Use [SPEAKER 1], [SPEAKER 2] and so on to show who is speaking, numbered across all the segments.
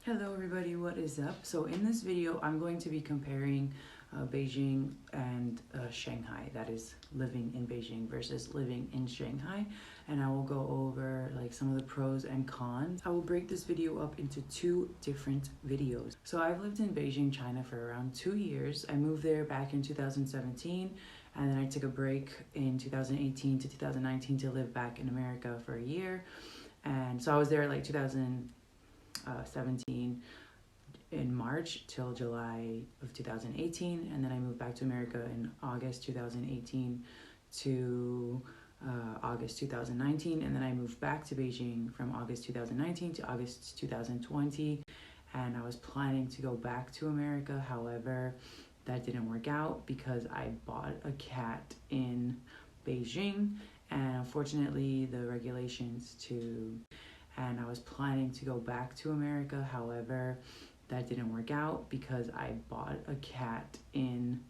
[SPEAKER 1] Hello everybody, what is up? So in this video, I'm going to be comparing Beijing and Shanghai, that is living in Beijing versus living in Shanghai. And I will go over like some of the pros and cons. I will break this video up into two different videos. So I've lived in Beijing, China for around 2 years. I moved there back in 2017 and then I took a break in 2018 to 2019 to live back in America for a year. And so I was there like 2017 in March till July of 2018, and then I moved back to America in August 2018 to August 2019, and then I moved back to Beijing from August 2019 to August 2020, and I was planning to go back to America. However, that didn't work out because I bought a cat in Beijing, and unfortunately the regulations and I was planning to go back to America. However, that didn't work out because I bought a cat in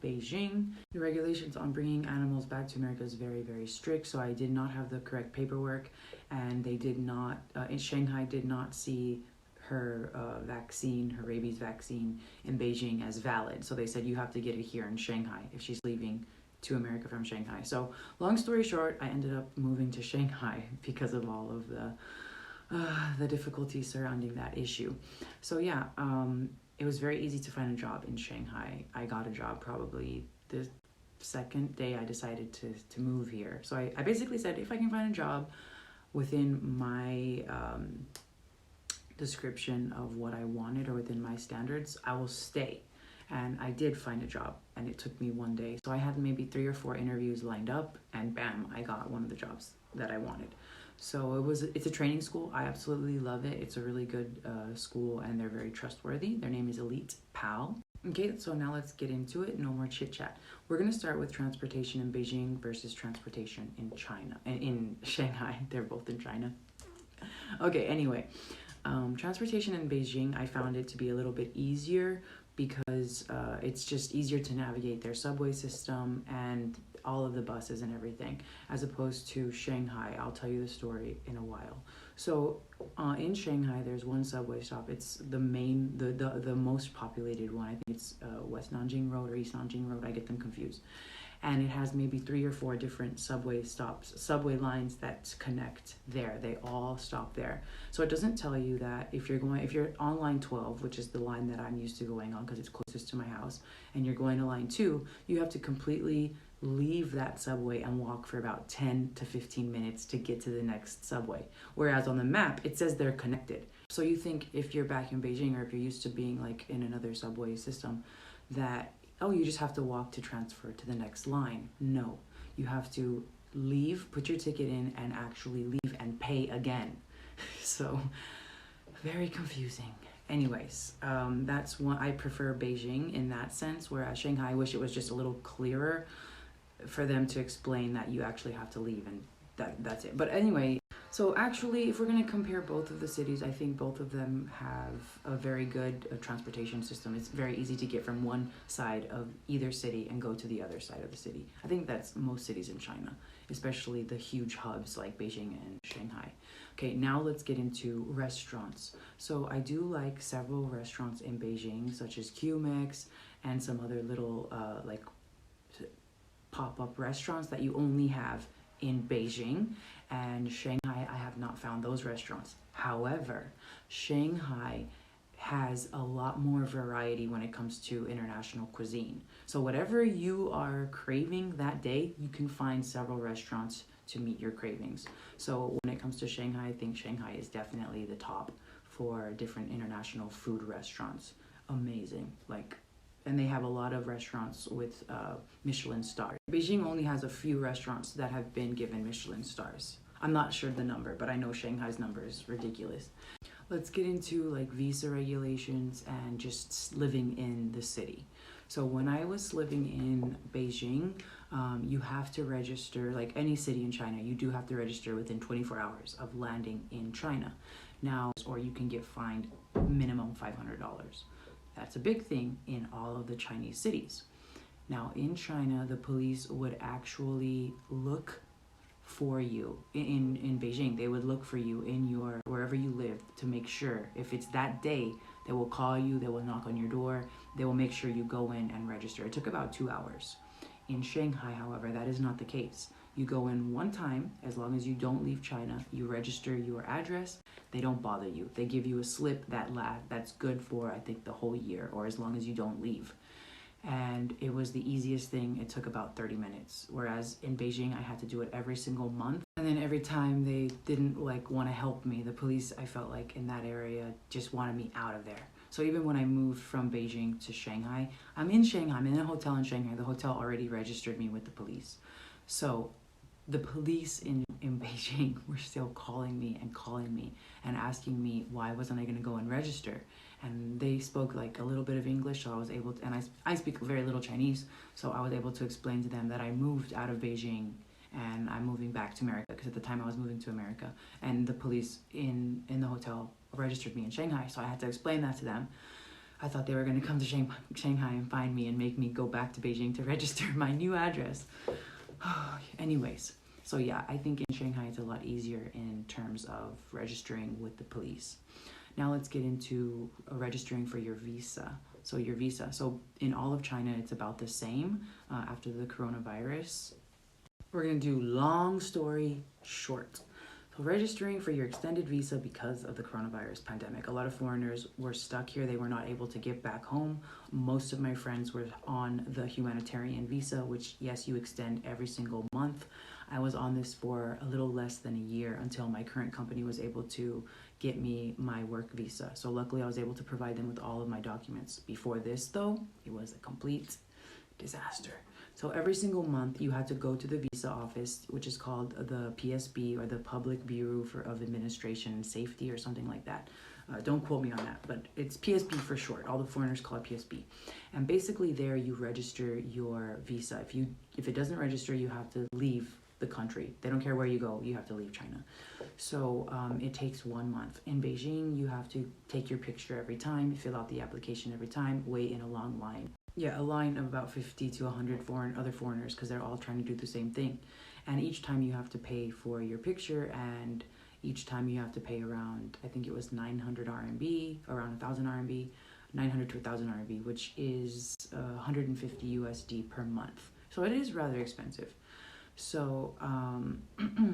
[SPEAKER 1] Beijing. The regulations on bringing animals back to America is very, very strict, so I did not have the correct paperwork, and they did not, in Shanghai did not see her vaccine, her rabies vaccine in Beijing as valid. So they said you have to get it here in Shanghai if she's leaving to America from Shanghai. So long story short, I ended up moving to Shanghai because of all of the difficulties surrounding that issue. So yeah, it was very easy to find a job in Shanghai. I got a job probably the second day I decided to move here. So I basically said, if I can find a job within my description of what I wanted or within my standards, I will stay. And I did find a job, and it took me 1 day. So I had maybe 3 or 4 interviews lined up, and bam, I got one of the jobs that I wanted. So it's a training school. I absolutely love it. It's a really good school, and they're very trustworthy. Their name is Elite Pal. Okay, so now let's get into it. No more chit chat. We're gonna start with transportation in Beijing versus transportation in China, in Shanghai. They're both in China. Okay, anyway, transportation in Beijing, I found it to be a little bit easier because it's just easier to navigate their subway system and all of the buses and everything, as opposed to Shanghai. I'll tell you the story in a while. So in Shanghai, there's one subway stop. It's the most populated one. I think it's West Nanjing Road or East Nanjing Road. I get them confused. And it has maybe 3 or 4 different subway lines that connect there. They all stop there. So it doesn't tell you that if you're on line 12, which is the line that I'm used to going on because it's closest to my house, and you're going to line 2, you have to completely leave that subway and walk for about 10 to 15 minutes to get to the next subway. Whereas on the map, it says they're connected. So you think if you're back in Beijing, or if you're used to being like in another subway system, that, oh, you just have to walk to transfer to the next line. No, you have to leave, put your ticket in, and actually leave and pay again. So very confusing. Anyways, that's one. I prefer Beijing in that sense, whereas Shanghai, I wish it was just a little clearer for them to explain that you actually have to leave, and that's it. But anyway, so actually, if we're going to compare both of the cities, I think both of them have a very good transportation system. It's very easy to get from one side of either city and go to the other side of the city. I think that's most cities in China, especially the huge hubs like Beijing and Shanghai. Okay, now let's get into restaurants. So I do like several restaurants in Beijing, such as QMX and some other little like pop-up restaurants that you only have in Beijing. And Shanghai, I have not found those restaurants. However, Shanghai has a lot more variety when it comes to international cuisine. So whatever you are craving that day, you can find several restaurants to meet your cravings. So when it comes to Shanghai, I think Shanghai is definitely the top for different international food restaurants. Amazing. And they have a lot of restaurants with Michelin stars. Beijing only has a few restaurants that have been given Michelin stars. I'm not sure the number, but I know Shanghai's number is ridiculous. Let's get into like visa regulations and just living in the city. So when I was living in Beijing, you have to register, like any city in China, you do have to register within 24 hours of landing in China. Now, or you can get fined minimum $500. That's a big thing in all of the Chinese cities. Now in China, the police would actually look for you in Beijing. They would look for you in your wherever you live to make sure if it's that day, they will call you, they will knock on your door, they will make sure you go in and register. It took about 2 hours. In Shanghai, however, that is not the case. You go in one time, as long as you don't leave China, you register your address, they don't bother you. They give you a slip that's good for, I think, the whole year, or as long as you don't leave. And it was the easiest thing. It took about 30 minutes. Whereas in Beijing, I had to do it every single month. And then every time they didn't want to help me, the police, I felt like in that area just wanted me out of there. So even when I moved from Beijing to Shanghai, I'm in Shanghai, I'm in a hotel in Shanghai. The hotel already registered me with the police. So the police in Beijing were still calling me and asking me why wasn't I going to go and register. And they spoke a little bit of English, so I was able to, and I speak very little Chinese, so I was able to explain to them that I moved out of Beijing and I'm moving back to America, because at the time I was moving to America, and the police in the hotel registered me in Shanghai, so I had to explain that to them. I thought they were going to come to Shanghai and find me and make me go back to Beijing to register my new address. Anyways, so yeah, I think in Shanghai it's a lot easier in terms of registering with the police. Now let's get into registering for your visa. So in all of China, it's about the same after the coronavirus. We're going to do long story short. So registering for your extended visa because of the coronavirus pandemic. A lot of foreigners were stuck here. They were not able to get back home. Most of my friends were on the humanitarian visa, which, yes, you extend every single month. I was on this for a little less than a year until my current company was able to get me my work visa. So luckily I was able to provide them with all of my documents. Before this though, it was a complete disaster. So every single month you had to go to the visa office, which is called the PSB, or the Public Bureau of Administration and Safety, or something like that. Don't quote me on that, but it's PSB for short. All the foreigners call it PSB. And basically there you register your visa. If it doesn't register, you have to leave the country. They don't care where you go, you have to leave China. So it takes 1 month. In Beijing, you have to take your picture every time, fill out the application every time, wait in a long line. Yeah, a line of about 50 to 100 other foreigners, because they're all trying to do the same thing. And each time you have to pay for your picture, and each time you have to pay around, I think it was 900 RMB, around 1,000 RMB, 900 to 1,000 RMB, which is 150 USD per month. So it is rather expensive. So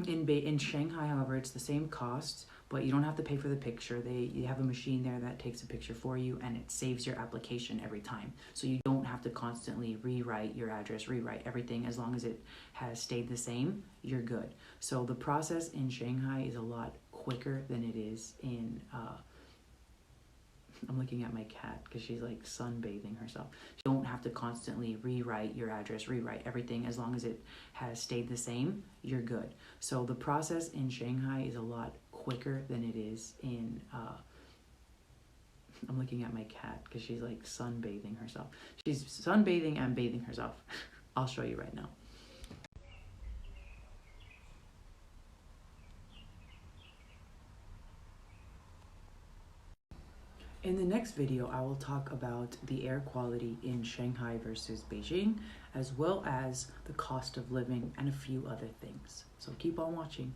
[SPEAKER 1] in Shanghai, however, it's the same cost, but you don't have to pay for the picture. You have a machine there that takes a picture for you, and it saves your application every time. So you don't have to constantly rewrite your address, rewrite everything. As long as it has stayed the same, you're good. So the process in Shanghai is a lot quicker than it is in I'm looking at my cat because she's sunbathing herself. You don't have to constantly rewrite your address, rewrite everything. As long as it has stayed the same, you're good. So the process in Shanghai is a lot quicker than it is in I'm looking at my cat because she's sunbathing herself. She's sunbathing and bathing herself. I'll show you right now. In the next video, I will talk about the air quality in Shanghai versus Beijing, as well as the cost of living and a few other things. So keep on watching.